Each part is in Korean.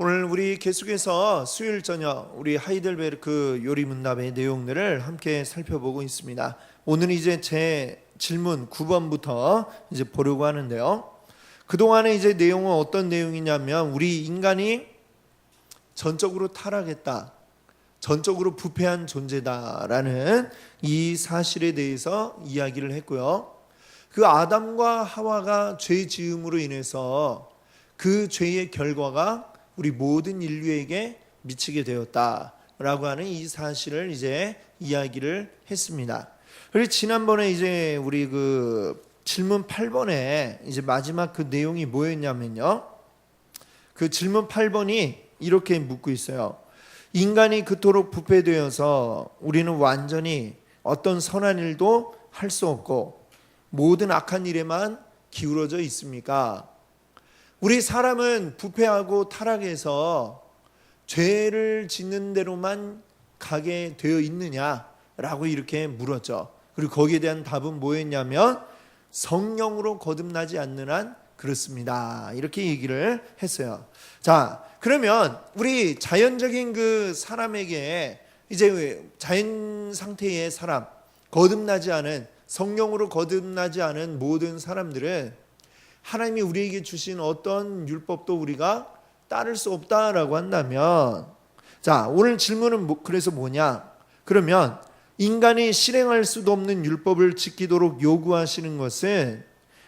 오늘 우리 계속해서 수요일 저녁 우리 하이델베르크 요리 문답의 내용들을 함께 살펴보고 있습니다. 오늘 이제 제 질문 9번부터 이제 보려고 하는데요. 그동안에 이제 내용은 어떤 내용이냐면 우리 인간이 전적으로 타락했다. 전적으로 부패한 존재다라는 이 사실에 대해서 이야기를 했고요. 그 아담과 하와가 죄 지음으로 인해서 그 죄의 결과가 우리 모든 인류에게 미치게 되었다라고 하는 이 사실을 이제 이야기를 했습니다. 그리고 지난번에 이제 우리 그 질문 8번에 이제 마지막 그 내용이 뭐였냐면요. 그 질문 8번이 이렇게 묻고 있어요. 인간이 그토록 부패되어서 우리는 완전히 어떤 선한 일도 할 수 없고 모든 악한 일에만 기울어져 있습니까? 우리 사람은 부패하고 타락해서 죄를 짓는 대로만 가게 되어 있느냐라고 이렇게 물었죠. 그리고 거기에 대한 답은 뭐였냐면 성령으로 거듭나지 않는 한 그렇습니다. 이렇게 얘기를 했어요. 자, 그러면 우리 자연적인 그 사람에게 이제 자연 상태의 사람, 거듭나지 않은 성령으로 거듭나지 않은 모든 사람들은 하나님이 우리에게 주신 어떤 율법도 우리가 따를 수 없다라고 한다면, 자, 오늘 질문은 그래서 뭐냐? 그러면 인간이 실행할 수도 없는 율법을 지키도록 요구하시는 것은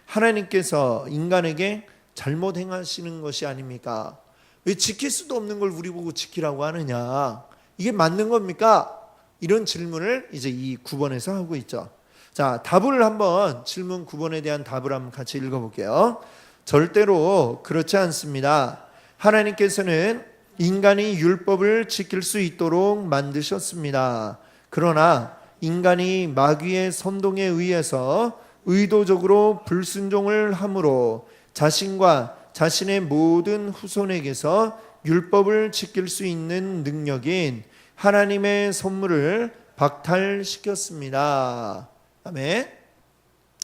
하나님께서 인간에게 잘못 행하시는 것이 아닙니까? 왜 지킬 수도 없는 걸 우리 보고 지키라고 하느냐? 이게 맞는 겁니까? 이런 질문을 이제 이 9번에서 하고 있죠. 자, 답을 한번 질문 9번에 대한 답을 한번 같이 읽어볼게요. 절대로 그렇지 않습니다. 하나님께서는 인간이 율법을 지킬 수 있도록 만드셨습니다. 그러나 인간이 마귀의 선동에 의해서 의도적으로 불순종을 함으로 자신과 자신의 모든 후손에게서 율법을 지킬 수 있는 능력인 하나님의 선물을 박탈시켰습니다. 아멘.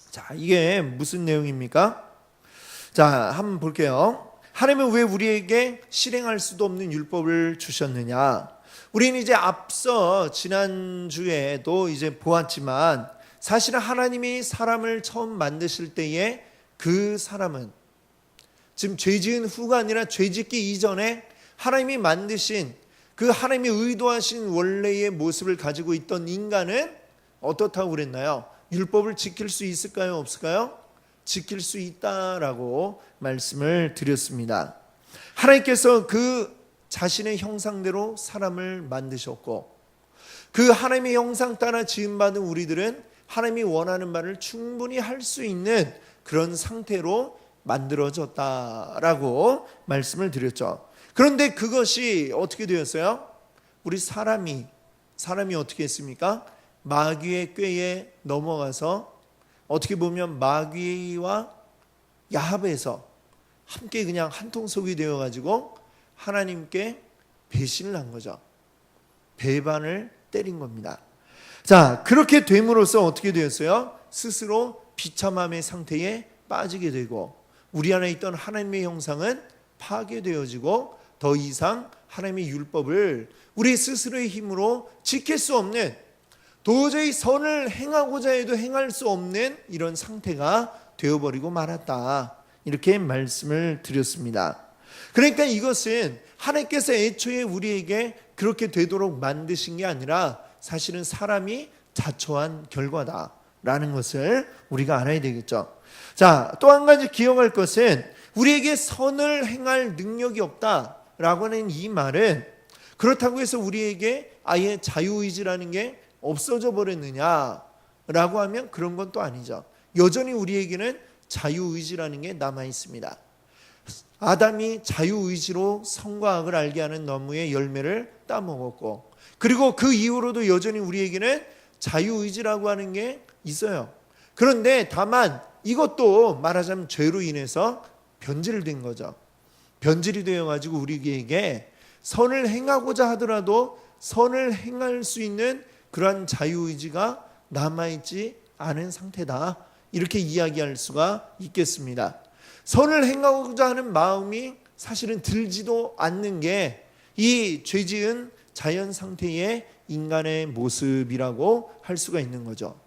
자, 이게 무슨 내용입니까? 자, 한번 볼게요. 하나님은 왜 우리에게 실행할 수도 없는 율법을 주셨느냐? 우리는 이제 앞서 지난주에도 이제 보았지만 사실은 하나님이 사람을 처음 만드실 때에 그 사람은 지금 죄 지은 후가 아니라 죄 짓기 이전에 하나님이 만드신 그 하나님이 의도하신 원래의 모습을 가지고 있던 인간은 어떻다고 그랬나요? 율법을 지킬 수 있을까요? 없을까요? 지킬 수 있다라고 말씀을 드렸습니다. 하나님께서 그 자신의 형상대로 사람을 만드셨고 그 하나님의 형상 따라 지음받은 우리들은 하나님이 원하는 바를 충분히 할 수 있는 그런 상태로 만들어졌다라고 말씀을 드렸죠. 그런데 그것이 어떻게 되었어요? 우리 사람이 어떻게 했습니까? 마귀의 꾀에 넘어가서 어떻게 보면 마귀와 야합에서 함께 그냥 한통속이 되어가지고 하나님께 배신을 한 거죠. 배반을 때린 겁니다. 자, 그렇게 됨으로써 어떻게 되었어요? 스스로 비참함의 상태에 빠지게 되고 우리 안에 있던 하나님의 형상은 파괴되어지고 더 이상 하나님의 율법을 우리 스스로의 힘으로 지킬 수 없는, 도저히 선을 행하고자 해도 행할 수 없는 이런 상태가 되어버리고 말았다. 이렇게 말씀을 드렸습니다. 그러니까 이것은 하나님께서 애초에 우리에게 그렇게 되도록 만드신 게 아니라 사실은 사람이 자초한 결과다라는 것을 우리가 알아야 되겠죠. 자, 또 한 가지 기억할 것은 우리에게 선을 행할 능력이 없다라고 하는 이 말은 그렇다고 해서 우리에게 아예 자유의지라는 게 없어져 버렸느냐라고 하면 그런 건 또 아니죠. 여전히 우리에게는 자유의지라는 게 남아 있습니다. 아담이 자유의지로 선과 악을 알게 하는 나무의 열매를 따먹었고 그리고 그 이후로도 여전히 우리에게는 자유의지라고 하는 게 있어요. 그런데 다만 이것도 말하자면 죄로 인해서 변질된 거죠. 변질이 되어가지고 우리에게 선을 행하고자 하더라도 선을 행할 수 있는 그러한 자유의지가 남아있지 않은 상태다. 이렇게 이야기할 수가 있겠습니다. 선을 행하고자 하는 마음이 사실은 들지도 않는 게 이 죄지은 자연 상태의 인간의 모습이라고 할 수가 있는 거죠.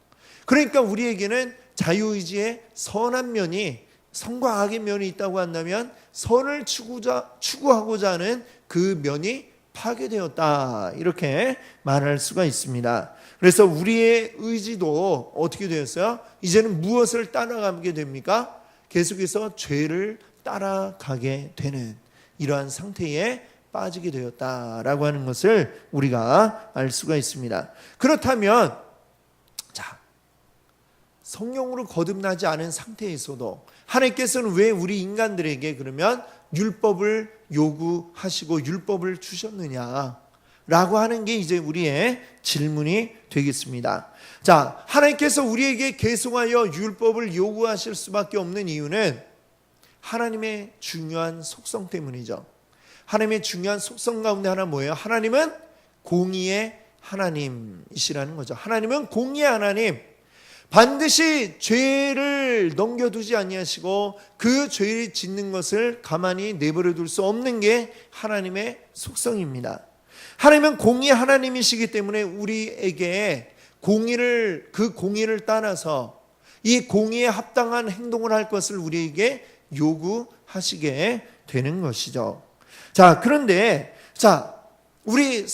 그러니까 우리에게는 자유의지의 선한 면이, 선과 악의 면이 있다고 한다면 선을 추구하고자 하는 그 면이 파괴되었다, 이렇게 말할 수가 있습니다. 그래서 우리의 의지도 어떻게 되었어요? 이제는 무엇을 따라가게 됩니까? 계속해서 죄를 따라가게 되는 이러한 상태에 빠지게 되었다라고 하는 것을 우리가 알 수가 있습니다. 그렇다면 성령으로 거듭나지 않은 상태에서도 하나님께서는 왜 우리 인간들에게 그러면 율법을 요구하시고 율법을 주셨느냐 라고 하는 게 이제 우리의 질문이 되겠습니다. 자, 하나님께서 우리에게 계속하여 율법을 요구하실 수밖에 없는 이유는 하나님의 중요한 속성 때문이죠. 하나님의 중요한 속성 가운데 하나 뭐예요? 하나님은 공의의 하나님이시라는 거죠. 하나님은 공의의 하나님, 반드시 죄를 넘겨두지 아니하시고 그 죄를 짓는 것을 가만히 내버려 둘 수 없는 게 하나님의 속성입니다. 하나님은 공의의 하나님이시기 때문에 우리에게 그 공의를 따라서 이 공의에 합당한 행동을 할 것을 우리에게 요구하시게 되는 것이죠. 자, 그런데 우리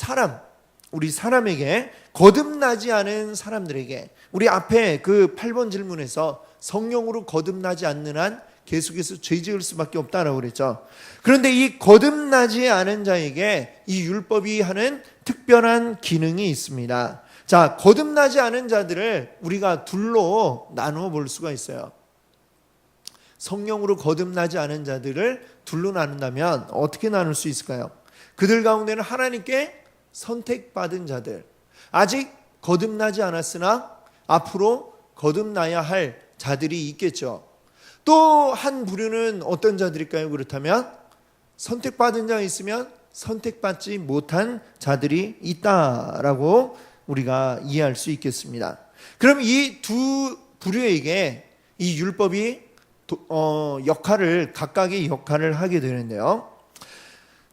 사람에게, 거듭나지 않은 사람들에게, 우리 앞에 그 8번 질문에서 성령으로 거듭나지 않는 한 계속해서 죄 지을 수밖에 없다라고 그랬죠. 그런데 이 거듭나지 않은 자에게 이 율법이 하는 특별한 기능이 있습니다. 자, 거듭나지 않은 자들을 우리가 둘로 나누어 볼 수가 있어요. 성령으로 거듭나지 않은 자들을 둘로 나눈다면 어떻게 나눌 수 있을까요? 그들 가운데는 하나님께 선택받은 자들, 아직 거듭나지 않았으나 앞으로 거듭나야 할 자들이 있겠죠. 또 한 부류는 어떤 자들일까요? 그렇다면 선택받은 자가 있으면 선택받지 못한 자들이 있다라고 우리가 이해할 수 있겠습니다. 그럼 이 두 부류에게 이 율법이 각각의 역할을 하게 되는데요.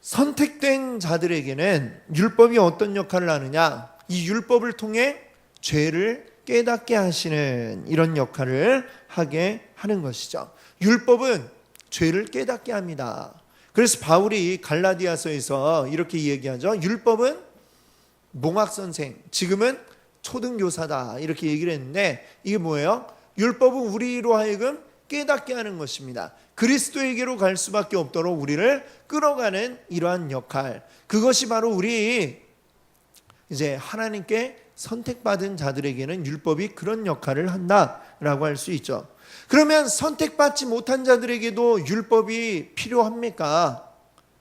선택된 자들에게는 율법이 어떤 역할을 하느냐? 이 율법을 통해 죄를 깨닫게 하시는 이런 역할을 하게 하는 것이죠. 율법은 죄를 깨닫게 합니다. 그래서 바울이 갈라디아서에서 이렇게 얘기하죠. 율법은 몽학선생, 지금은 초등교사다, 이렇게 얘기를 했는데 이게 뭐예요? 율법은 우리로 하여금 깨닫게 하는 것입니다. 그리스도에게로 갈 수밖에 없도록 우리를 끌어가는 이러한 역할, 그것이 바로 우리 이제 하나님께 선택받은 자들에게는 율법이 그런 역할을 한다라고 할 수 있죠. 그러면 선택받지 못한 자들에게도 율법이 필요합니까?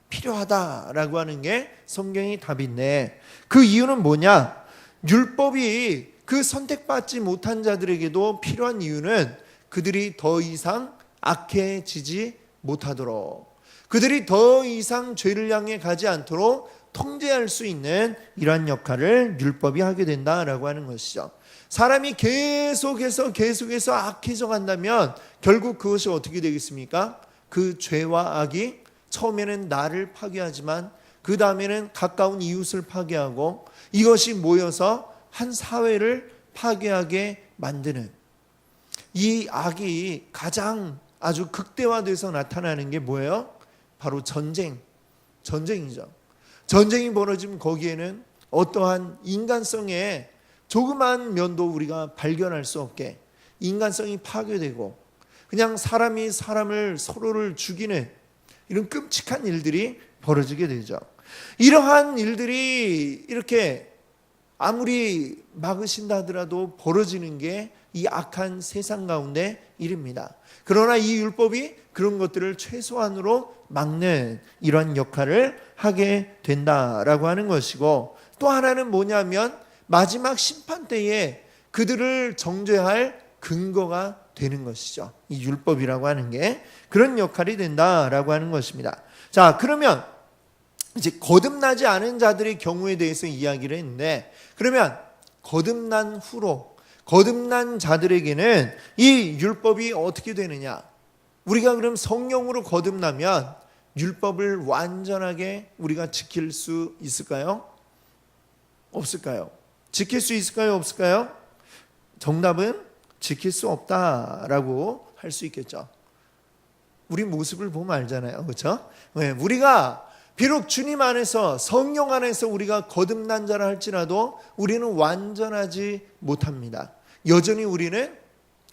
필요하다라고 하는 게 성경의 답인데, 그 이유는 뭐냐? 율법이 그 선택받지 못한 자들에게도 필요한 이유는 그들이 더 이상 악해지지 못하도록, 그들이 더 이상 죄를 향해 가지 않도록 통제할 수 있는 이러한 역할을 율법이 하게 된다라고 하는 것이죠. 사람이 계속해서 악해져 간다면 결국 그것이 어떻게 되겠습니까? 그 죄와 악이 처음에는 나를 파괴하지만 그 다음에는 가까운 이웃을 파괴하고, 이것이 모여서 한 사회를 파괴하게 만드는, 이 악이 가장 아주 극대화돼서 나타나는 게 뭐예요? 바로 전쟁이죠. 전쟁이 벌어지면 거기에는 어떠한 인간성의 조그만 면도 우리가 발견할 수 없게 인간성이 파괴되고, 그냥 사람이 사람을 서로를 죽이는 이런 끔찍한 일들이 벌어지게 되죠. 이러한 일들이 이렇게 아무리 막으신다 하더라도 벌어지는 게 이 악한 세상 가운데 일입니다. 그러나 이 율법이 그런 것들을 최소한으로 막는 이런 역할을 하게 된다라고 하는 것이고, 또 하나는 뭐냐면 마지막 심판 때에 그들을 정죄할 근거가 되는 것이죠. 이 율법이라고 하는 게 그런 역할이 된다라고 하는 것입니다. 자, 그러면 이제 거듭나지 않은 자들의 경우에 대해서 이야기를 했는데, 그러면 거듭난 후로 거듭난 자들에게는 이 율법이 어떻게 되느냐? 우리가 그럼 성령으로 거듭나면 율법을 완전하게 우리가 지킬 수 있을까요? 없을까요? 지킬 수 있을까요? 없을까요? 정답은 지킬 수 없다라고 할 수 있겠죠. 우리 모습을 보면 알잖아요. 그렇죠? 네, 우리가 비록 주님 안에서, 성령 안에서 우리가 거듭난 자라 할지라도 우리는 완전하지 못합니다. 여전히 우리는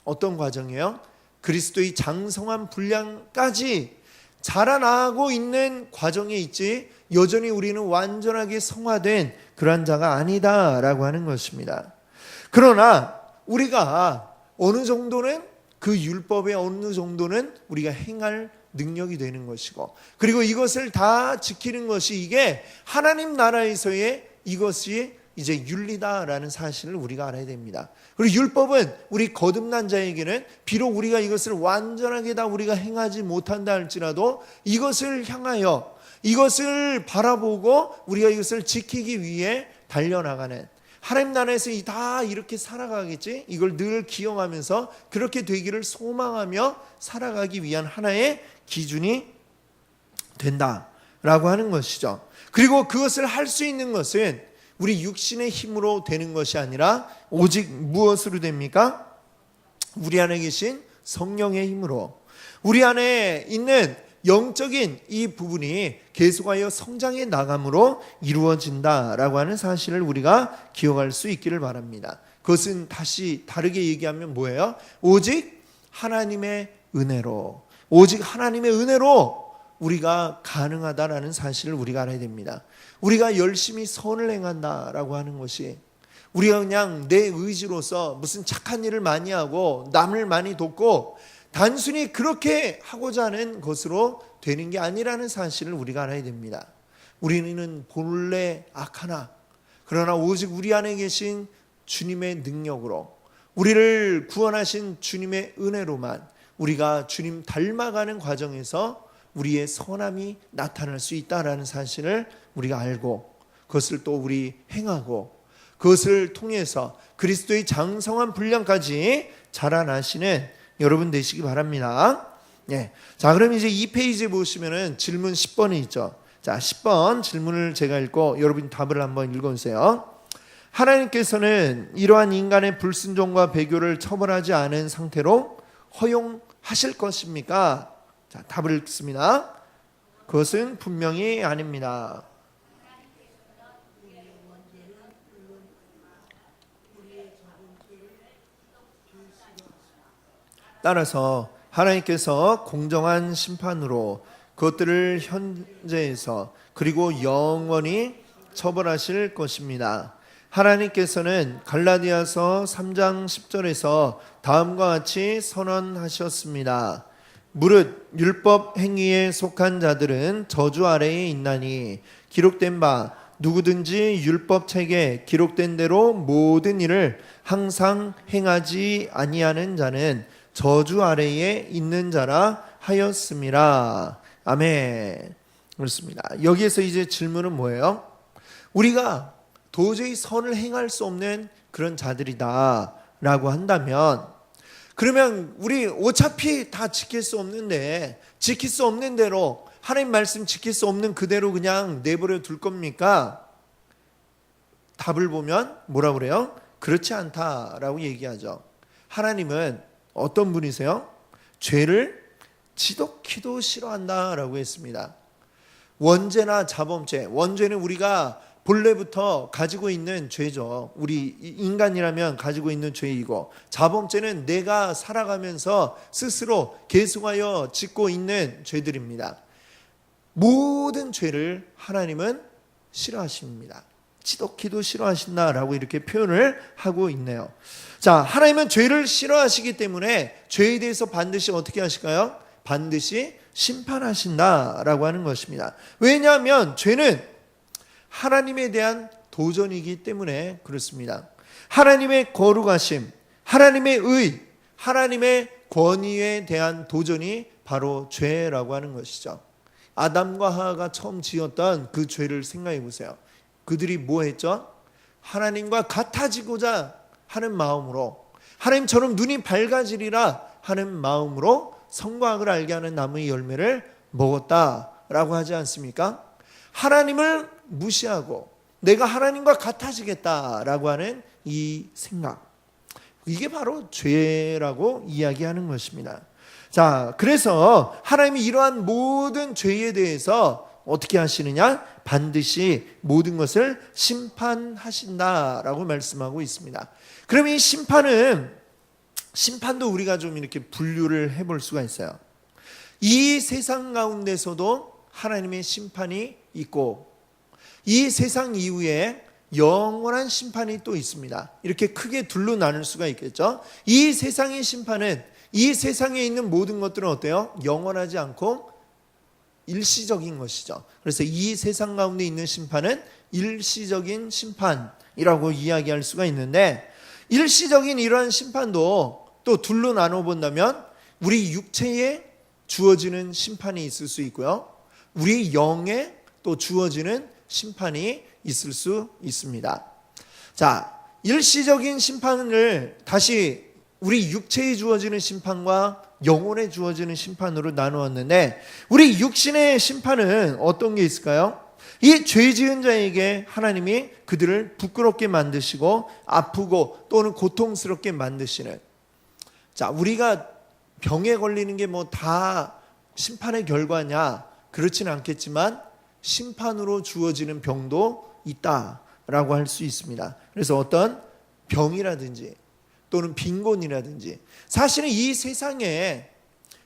어떤 과정이에요? 그리스도의 장성한 분량까지 자라나고 있는 과정에 있지, 여전히 우리는 완전하게 성화된 그러한 자가 아니다라고 하는 것입니다. 그러나 우리가 어느 정도는, 그 율법의 어느 정도는 우리가 행할 능력이 되는 것이고, 그리고 이것을 다 지키는 것이, 이게 하나님 나라에서의 이것이 이제 윤리다라는 사실을 우리가 알아야 됩니다. 그리고 율법은 우리 거듭난 자에게는 비록 우리가 이것을 완전하게 다 우리가 행하지 못한다 할지라도 이것을 향하여, 이것을 바라보고 우리가 이것을 지키기 위해 달려나가는, 하나님 나라에서 다 이렇게 살아가겠지, 이걸 늘 기억하면서 그렇게 되기를 소망하며 살아가기 위한 하나의 기준이 된다라고 하는 것이죠. 그리고 그것을 할 수 있는 것은 우리 육신의 힘으로 되는 것이 아니라 오직 무엇으로 됩니까? 우리 안에 계신 성령의 힘으로, 우리 안에 있는 영적인 이 부분이 계속하여 성장해 나감으로 이루어진다라고 하는 사실을 우리가 기억할 수 있기를 바랍니다. 그것은 다시 다르게 얘기하면 뭐예요? 오직 하나님의 은혜로, 오직 하나님의 은혜로 우리가 가능하다라는 사실을 우리가 알아야 됩니다. 우리가 열심히 선을 행한다라고 하는 것이, 우리가 그냥 내 의지로서 무슨 착한 일을 많이 하고 남을 많이 돕고 단순히 그렇게 하고자 하는 것으로 되는 게 아니라는 사실을 우리가 알아야 됩니다. 우리는 본래 악하나, 그러나 오직 우리 안에 계신 주님의 능력으로, 우리를 구원하신 주님의 은혜로만 우리가 주님 닮아가는 과정에서 우리의 선함이 나타날 수 있다라는 사실을 우리가 알고, 그것을 또 우리 행하고, 그것을 통해서 그리스도의 장성한 분량까지 자라나시는 여러분 되시기 바랍니다. 예. 자, 그럼 이제 이 페이지에 보시면은 질문 10번이 있죠. 자, 10번 질문을 제가 읽고 여러분 답을 한번 읽어주세요. 하나님께서는 이러한 인간의 불순종과 배교를 처벌하지 않은 상태로 허용하실 것입니까? 자, 답을 읽습니다. 그것은 분명히 아닙니다. 따라서 하나님께서 공정한 심판으로 그것들을 현재에서 그리고 영원히 처벌하실 것입니다. 하나님께서는 갈라디아서 3장 10절에서 다음과 같이 선언하셨습니다. 무릇 율법 행위에 속한 자들은 저주 아래에 있나니 기록된 바 누구든지 율법책에 기록된 대로 모든 일을 항상 행하지 아니하는 자는 저주 아래에 있는 자라 하였음이라. 아멘. 그렇습니다. 여기에서 이제 질문은 뭐예요? 우리가 도저히 선을 행할 수 없는 그런 자들이다 라고 한다면, 그러면 우리 어차피 다 지킬 수 없는데, 지킬 수 없는 대로, 하나님 말씀 지킬 수 없는 그대로 그냥 내버려 둘 겁니까? 답을 보면 뭐라고 그래요? 그렇지 않다라고 얘기하죠. 하나님은 어떤 분이세요? 죄를 지독히도 싫어한다라고 했습니다. 원죄나 자범죄, 원죄는 우리가 본래부터 가지고 있는 죄죠. 우리 인간이라면 가지고 있는 죄이고, 자범죄는 내가 살아가면서 스스로 계속하여 짓고 있는 죄들입니다. 모든 죄를 하나님은 싫어하십니다. 지독히도 싫어하신다라고 이렇게 표현을 하고 있네요. 자, 하나님은 죄를 싫어하시기 때문에 죄에 대해서 반드시 어떻게 하실까요? 반드시 심판하신다라고 하는 것입니다. 왜냐하면 죄는 하나님에 대한 도전이기 때문에 그렇습니다. 하나님의 거룩하심, 하나님의 의, 하나님의 권위에 대한 도전이 바로 죄라고 하는 것이죠. 아담과 하와가 처음 지었던 그 죄를 생각해 보세요. 그들이 뭐 했죠? 하나님과 같아지고자 하는 마음으로, 하나님처럼 눈이 밝아지리라 하는 마음으로 선과 악을 알게 하는 나무의 열매를 먹었다 라고 하지 않습니까? 하나님을 무시하고 내가 하나님과 같아지겠다라고 하는 이 생각, 이게 바로 죄라고 이야기하는 것입니다. 자, 그래서 하나님이 이러한 모든 죄에 대해서 어떻게 하시느냐? 반드시 모든 것을 심판하신다라고 말씀하고 있습니다. 그러면 이 심판도 우리가 좀 이렇게 분류를 해볼 수가 있어요. 이 세상 가운데서도 하나님의 심판이 있고, 이 세상 이후에 영원한 심판이 또 있습니다. 이렇게 크게 둘로 나눌 수가 있겠죠. 이 세상의 심판은, 이 세상에 있는 모든 것들은 어때요? 영원하지 않고 일시적인 것이죠. 그래서 이 세상 가운데 있는 심판은 일시적인 심판이라고 이야기할 수가 있는데, 일시적인 이러한 심판도 또 둘로 나눠 본다면 우리 육체에 주어지는 심판이 있을 수 있고요, 우리 영에 또 주어지는 심판이 있을 수 있습니다. 자, 일시적인 심판을 다시 우리 육체에 주어지는 심판과 영혼에 주어지는 심판으로 나누었는데, 우리 육신의 심판은 어떤 게 있을까요? 이 죄 지은 자에게 하나님이 그들을 부끄럽게 만드시고 아프고 또는 고통스럽게 만드시는, 자, 우리가 병에 걸리는 게 뭐 다 심판의 결과냐? 그렇지는 않겠지만 심판으로 주어지는 병도 있다라고 할 수 있습니다. 그래서 어떤 병이라든지 또는 빈곤이라든지, 사실은 이 세상에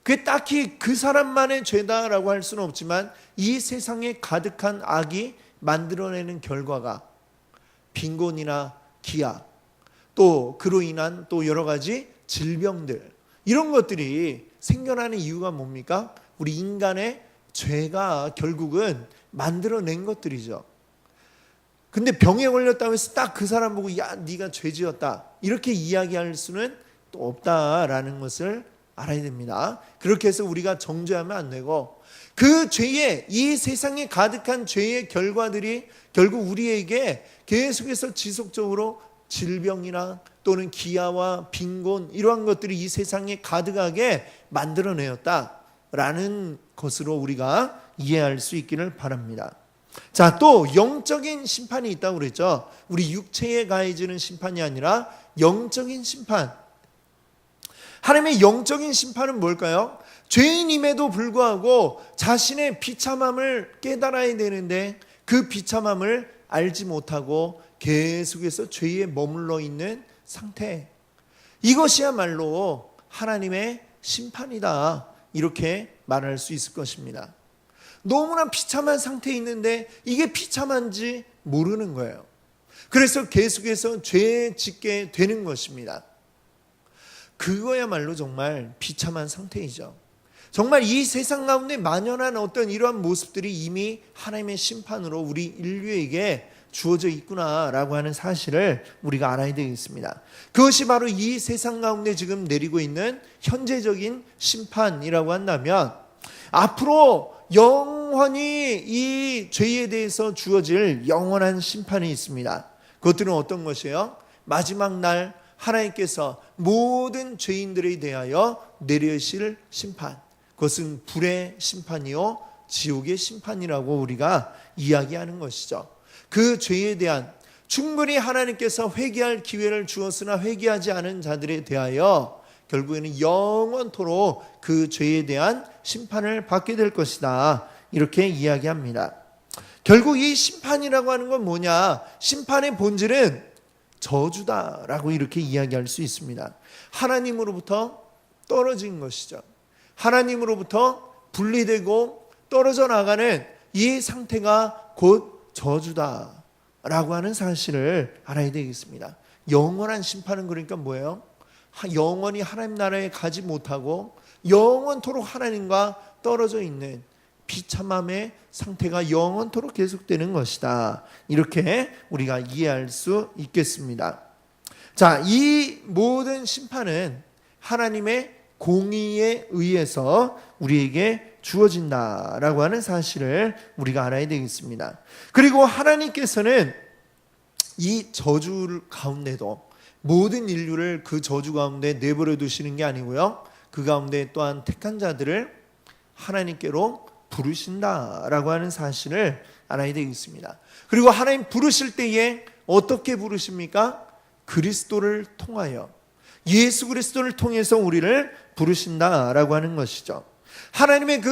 그게 딱히 그 사람만의 죄다라고 할 수는 없지만 이 세상에 가득한 악이 만들어내는 결과가 빈곤이나 기아, 또 그로 인한 또 여러 가지 질병들, 이런 것들이 생겨나는 이유가 뭡니까? 우리 인간의 죄가 결국은 만들어낸 것들이죠. 근데 병에 걸렸다고 해서 딱 그 사람 보고 야, 네가 죄 지었다, 이렇게 이야기할 수는 또 없다라는 것을 알아야 됩니다. 그렇게 해서 우리가 정죄하면 안 되고, 그 죄의, 이 세상에 가득한 죄의 결과들이 결국 우리에게 계속해서 지속적으로 질병이나 또는 기아와 빈곤, 이러한 것들이 이 세상에 가득하게 만들어내었다라는 것으로 우리가 이해할 수 있기를 바랍니다. 자, 또 영적인 심판이 있다고 그랬죠. 우리 육체에 가해지는 심판이 아니라 영적인 심판. 하나님의 영적인 심판은 뭘까요? 죄인임에도 불구하고 자신의 비참함을 깨달아야 되는데 그 비참함을 알지 못하고 계속해서 죄에 머물러 있는 상태, 이것이야말로 하나님의 심판이다, 이렇게 말할 수 있을 것입니다. 너무나 비참한 상태에 있는데 이게 비참한지 모르는 거예요. 그래서 계속해서 죄 짓게 되는 것입니다. 그거야말로 정말 비참한 상태이죠. 정말 이 세상 가운데 만연한 어떤 이러한 모습들이 이미 하나님의 심판으로 우리 인류에게 주어져 있구나라고 하는 사실을 우리가 알아야 되겠습니다. 그것이 바로 이 세상 가운데 지금 내리고 있는 현재적인 심판이라고 한다면, 앞으로 영원히 이 죄에 대해서 주어질 영원한 심판이 있습니다. 그것들은 어떤 것이에요? 마지막 날 하나님께서 모든 죄인들에 대하여 내리실 심판, 그것은 불의 심판이요 지옥의 심판이라고 우리가 이야기하는 것이죠. 그 죄에 대한, 충분히 하나님께서 회개할 기회를 주었으나 회개하지 않은 자들에 대하여 결국에는 영원토록 그 죄에 대한 심판을 받게 될 것이다, 이렇게 이야기합니다. 결국 이 심판이라고 하는 건 뭐냐? 심판의 본질은 저주다라고 이렇게 이야기할 수 있습니다. 하나님으로부터 떨어진 것이죠. 하나님으로부터 분리되고 떨어져 나가는 이 상태가 곧 저주다라고 하는 사실을 알아야 되겠습니다. 영원한 심판은 그러니까 뭐예요? 영원히 하나님 나라에 가지 못하고 영원토록 하나님과 떨어져 있는 비참함의 상태가 영원토록 계속되는 것이다, 이렇게 우리가 이해할 수 있겠습니다. 자, 이 모든 심판은 하나님의 공의에 의해서 우리에게 주어진다라고 하는 사실을 우리가 알아야 되겠습니다. 그리고 하나님께서는 이 저주 가운데도 모든 인류를 그 저주 가운데 내버려 두시는 게 아니고요, 그 가운데 또한 택한 자들을 하나님께로 부르신다라고 하는 사실을 알아야 되겠습니다. 그리고 하나님 부르실 때에 어떻게 부르십니까? 그리스도를 통하여, 예수 그리스도를 통해서 우리를 부르신다라고 하는 것이죠. 하나님의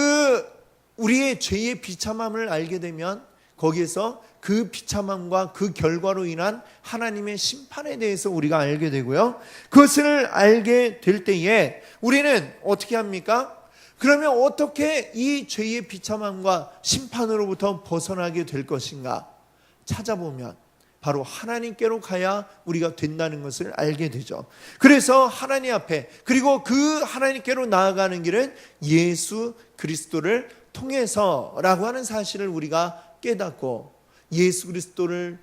우리의 죄의 비참함을 알게 되면 거기에서 그 비참함과 그 결과로 인한 하나님의 심판에 대해서 우리가 알게 되고요. 그것을 알게 될 때에 우리는 어떻게 합니까? 그러면 어떻게 이 죄의 비참함과 심판으로부터 벗어나게 될 것인가? 찾아보면 바로 하나님께로 가야 우리가 된다는 것을 알게 되죠. 그래서 하나님 앞에, 그리고 그 하나님께로 나아가는 길은 예수 그리스도를 통해서라고 하는 사실을 우리가 깨닫고 예수 그리스도를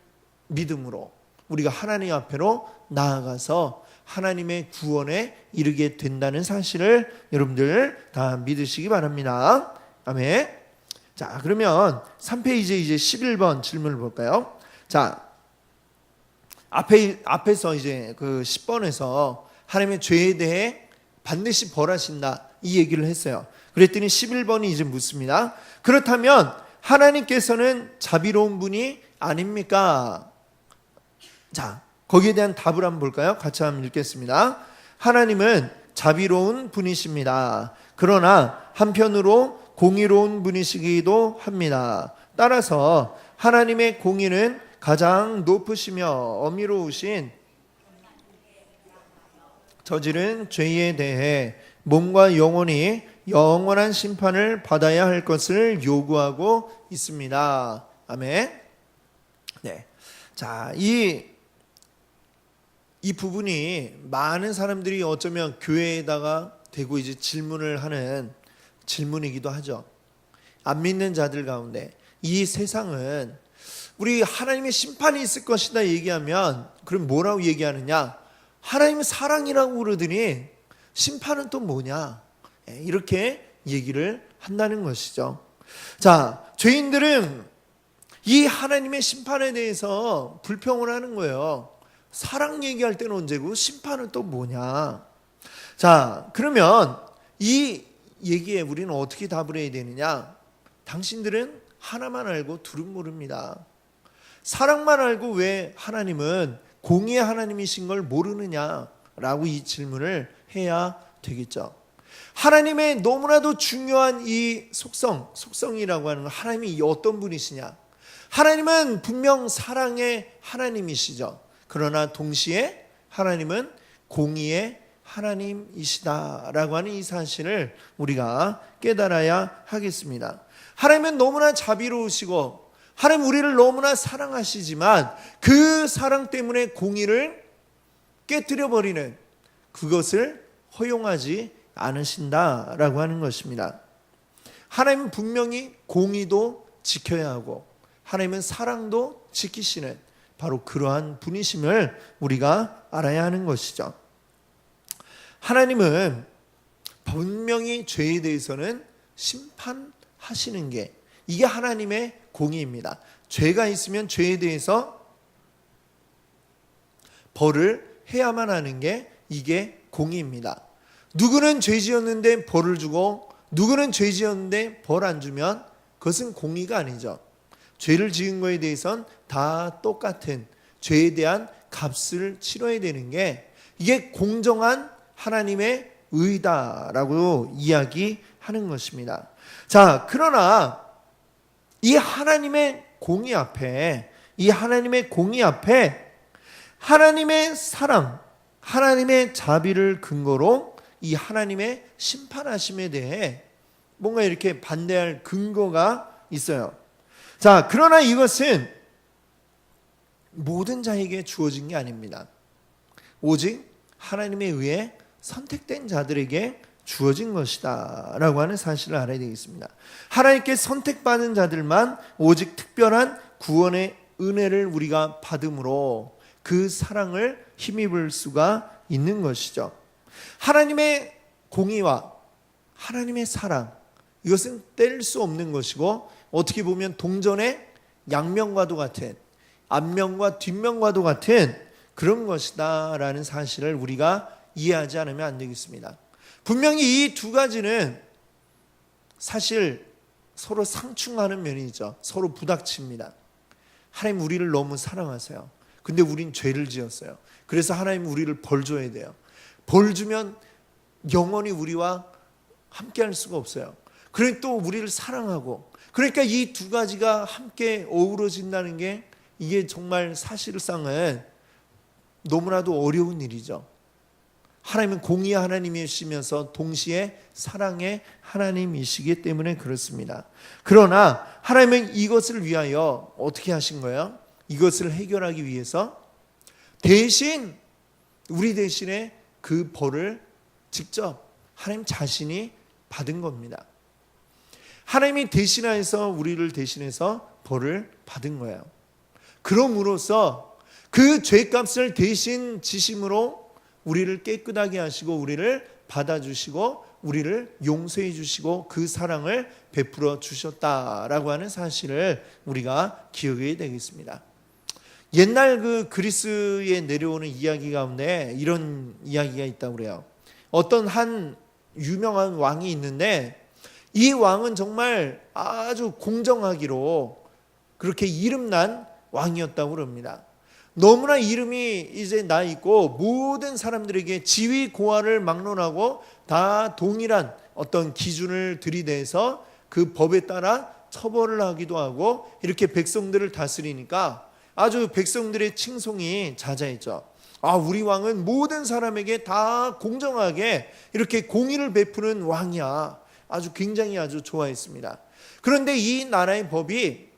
믿음으로 우리가 하나님 앞에로 나아가서 하나님의 구원에 이르게 된다는 사실을 여러분들 다 믿으시기 바랍니다. 아멘. 자, 그러면 3페이지 이제 11번 질문을 볼까요? 자, 앞에서 이제 그 10번에서 하나님의 죄에 대해 반드시 벌하신다 이 얘기를 했어요. 그랬더니 11번이 이제 묻습니다. 그렇다면 하나님께서는 자비로운 분이 아닙니까? 자, 거기에 대한 답을 한번 볼까요? 같이 한번 읽겠습니다. 하나님은 자비로운 분이십니다. 그러나 한편으로 공의로운 분이시기도 합니다. 따라서 하나님의 공의는 가장 높으시며 어미로우신 저지른 죄에 대해 몸과 영혼이 영원한 심판을 받아야 할 것을 요구하고 있습니다. 아멘. 네. 자, 이 부분이 많은 사람들이 어쩌면 교회에다가 대고 이제 질문을 하는 질문이기도 하죠. 안 믿는 자들 가운데 이 세상은 우리 하나님의 심판이 있을 것이다 얘기하면 그럼 뭐라고 얘기하느냐? 하나님은 사랑이라고 그러더니 심판은 또 뭐냐? 이렇게 얘기를 한다는 것이죠. 자, 죄인들은 이 하나님의 심판에 대해서 불평을 하는 거예요. 사랑 얘기할 때는 언제고 심판은 또 뭐냐? 자, 그러면 이 얘기에 우리는 어떻게 답을 해야 되느냐? 당신들은 하나만 알고 둘은 모릅니다. 사랑만 알고 왜 하나님은 공의의 하나님이신 걸 모르느냐라고 이 질문을 해야 되겠죠. 하나님의 너무나도 중요한 이 속성이라고 하는 건 하나님이 어떤 분이시냐? 하나님은 분명 사랑의 하나님이시죠. 그러나 동시에 하나님은 공의의 하나님이시다라고 하는 이 사실을 우리가 깨달아야 하겠습니다. 하나님은 너무나 자비로우시고 하나님 우리를 너무나 사랑하시지만 그 사랑 때문에 공의를 깨뜨려버리는 그것을 허용하지 않으신다라고 하는 것입니다. 하나님은 분명히 공의도 지켜야 하고 하나님은 사랑도 지키시는 바로 그러한 분이심을 우리가 알아야 하는 것이죠. 하나님은 분명히 죄에 대해서는 심판하시는 게 이게 하나님의 공의입니다. 죄가 있으면 죄에 대해서 벌을 해야만 하는 게 이게 공의입니다. 누구는 죄 지었는데 벌을 주고 누구는 죄 지었는데 벌 안 주면 그것은 공의가 아니죠. 죄를 지은 거에 대해서는 다 똑같은 죄에 대한 값을 치러야 되는 게 이게 공정한 하나님의 의다라고 이야기하는 것입니다. 자, 그러나 이 하나님의 공의 앞에 하나님의 사랑, 하나님의 자비를 근거로 이 하나님의 심판하심에 대해 뭔가 이렇게 반대할 근거가 있어요. 자, 그러나 이것은 모든 자에게 주어진 게 아닙니다. 오직 하나님에 의해 선택된 자들에게 주어진 것이다 라고 하는 사실을 알아야 되겠습니다. 하나님께 선택받은 자들만 오직 특별한 구원의 은혜를 우리가 받음으로 그 사랑을 힘입을 수가 있는 것이죠. 하나님의 공의와 하나님의 사랑, 이것은 뗄 수 없는 것이고 어떻게 보면 동전의 양면과도 같은, 앞면과 뒷면과도 같은 그런 것이다 라는 사실을 우리가 이해하지 않으면 안 되겠습니다. 분명히 이 두 가지는 사실 서로 상충하는 면이 있죠. 서로 부닥칩니다. 하나님 우리를 너무 사랑하세요. 근데 우린 죄를 지었어요. 그래서 하나님 우리를 벌 줘야 돼요. 벌 주면 영원히 우리와 함께 할 수가 없어요. 그러니까 또 우리를 사랑하고, 그러니까 이 두 가지가 함께 어우러진다는 게 이게 정말 사실상은 너무나도 어려운 일이죠. 하나님은 공의의 하나님이시면서 동시에 사랑의 하나님이시기 때문에 그렇습니다. 그러나 하나님은 이것을 위하여 어떻게 하신 거예요? 이것을 해결하기 위해서 대신 우리 대신에 그 벌을 직접 하나님 자신이 받은 겁니다. 하나님이 대신하여서 우리를 대신해서 벌을 받은 거예요. 그럼으로써 그 죄값을 대신 지심으로 우리를 깨끗하게 하시고 우리를 받아주시고 우리를 용서해 주시고 그 사랑을 베풀어 주셨다라고 하는 사실을 우리가 기억해야 되겠습니다. 옛날 그 그리스에 내려오는 이야기 가운데 이런 이야기가 있다고 그래요. 어떤 한 유명한 왕이 있는데 이 왕은 정말 아주 공정하기로 그렇게 이름난 왕이었다고 그럽니다. 너무나 이름이 이제 나 있고 모든 사람들에게 지위 고하를 막론하고 다 동일한 어떤 기준을 들이대서 그 법에 따라 처벌을 하기도 하고 이렇게 백성들을 다스리니까 아주 백성들의 칭송이 자자했죠. 아, 우리 왕은 모든 사람에게 다 공정하게 이렇게 공의를 베푸는 왕이야. 아주 굉장히 아주 좋아했습니다. 그런데 이 나라의 법이요.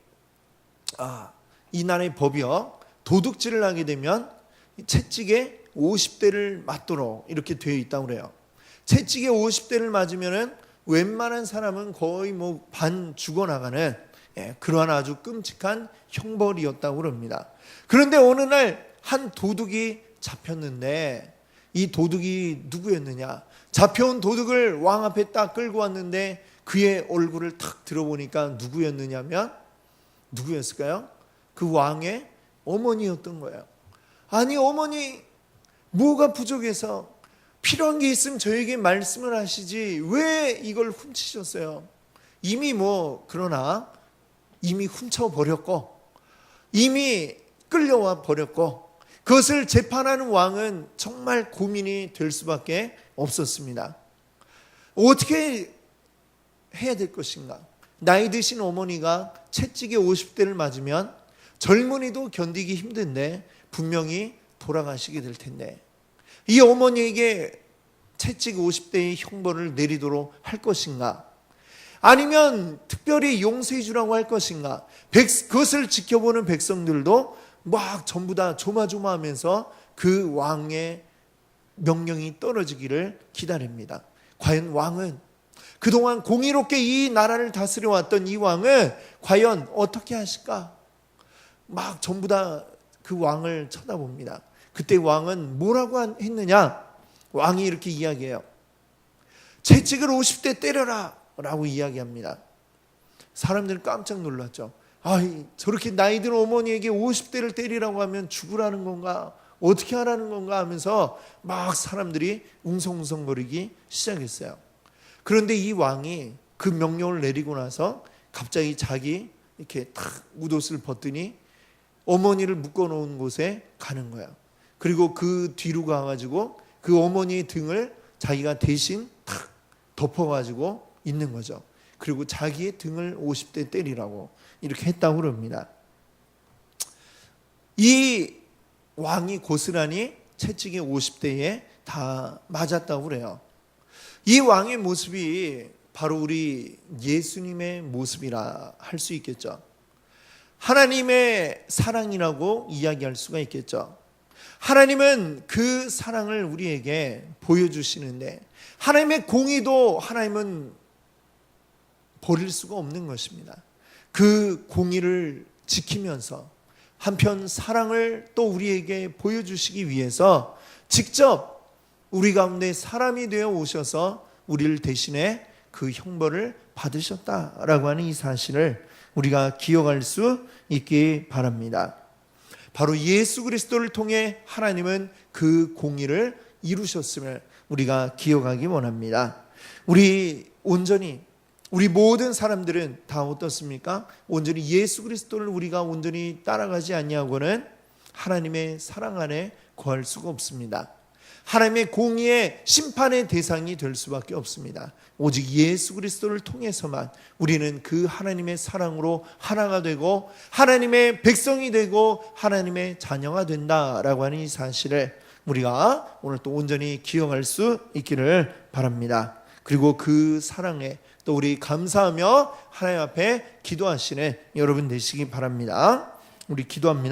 도둑질을 하게 되면 채찍에 50대를 맞도록 이렇게 되어 있다고 그래요. 채찍에 50대를 맞으면은 웬만한 사람은 거의 뭐 반 죽어나가는 그러한 아주 끔찍한 형벌이었다고 그럽니다. 그런데 어느 날 한 도둑이 잡혔는데 이 도둑이 누구였느냐? 잡혀온 도둑을 왕 앞에 딱 끌고 왔는데 그의 얼굴을 탁 들어보니까 누구였느냐면 누구였을까요? 그 왕의 어머니였던 거예요. 아니 어머니 뭐가 부족해서 필요한 게 있으면 저에게 말씀을 하시지 왜 이걸 훔치셨어요? 그러나 이미 훔쳐버렸고 이미 끌려와 버렸고 그것을 재판하는 왕은 정말 고민이 될 수밖에 없었습니다. 어떻게 해야 될 것인가? 나이 드신 어머니가 채찍에 50대를 맞으면 젊은이도 견디기 힘든데 분명히 돌아가시게 될 텐데 이 어머니에게 채찍 50대의 형벌을 내리도록 할 것인가? 아니면 특별히 용서해 주라고 할 것인가? 그것을 지켜보는 백성들도 막 전부 다 조마조마하면서 그 왕의 명령이 떨어지기를 기다립니다. 과연 왕은 그동안 공의롭게 이 나라를 다스려왔던 이 왕은 과연 어떻게 하실까? 막 전부 다 그 왕을 쳐다봅니다. 그때 왕은 뭐라고 했느냐? 왕이 이렇게 이야기해요. 채찍을 50대 때려라 라고 이야기합니다. 사람들은 깜짝 놀랐죠. 저렇게 나이 든 어머니에게 50대를 때리라고 하면 죽으라는 건가? 어떻게 하라는 건가 하면서 막 사람들이 웅성웅성거리기 시작했어요. 그런데 이 왕이 그 명령을 내리고 나서 갑자기 자기 이렇게 탁 웃옷을 벗더니 어머니를 묶어놓은 곳에 가는 거야. 그리고 그 뒤로 가가지고 그 어머니의 등을 자기가 대신 탁 덮어가지고 있는 거죠. 그리고 자기의 등을 50대 때리라고 이렇게 했다고 그럽니다. 이 왕이 고스란히 채찍에 50대에 다 맞았다고 그래요. 이 왕의 모습이 바로 우리 예수님의 모습이라 할 수 있겠죠. 하나님의 사랑이라고 이야기할 수가 있겠죠. 하나님은 그 사랑을 우리에게 보여주시는데 하나님의 공의도 하나님은 버릴 수가 없는 것입니다. 그 공의를 지키면서 한편 사랑을 또 우리에게 보여주시기 위해서 직접 우리 가운데 사람이 되어 오셔서 우리를 대신해 그 형벌을 받으셨다라고 하는 이 사실을 우리가 기억할 수 있기 바랍니다. 바로 예수 그리스도를 통해 하나님은 그 공의를 이루셨음을 우리가 기억하기 원합니다. 우리 온전히 우리 모든 사람들은 다 어떻습니까? 온전히 예수 그리스도를 우리가 온전히 따라가지 아니하고는 하나님의 사랑 안에 거할 수가 없습니다. 하나님의 공의의 심판의 대상이 될 수밖에 없습니다. 오직 예수 그리스도를 통해서만 우리는 그 하나님의 사랑으로 하나가 되고 하나님의 백성이 되고 하나님의 자녀가 된다라고 하는 이 사실을 우리가 오늘 또 온전히 기억할 수 있기를 바랍니다. 그리고 그 사랑에 또 우리 감사하며 하나님 앞에 기도하시는 여러분 되시기 바랍니다. 우리 기도합니다.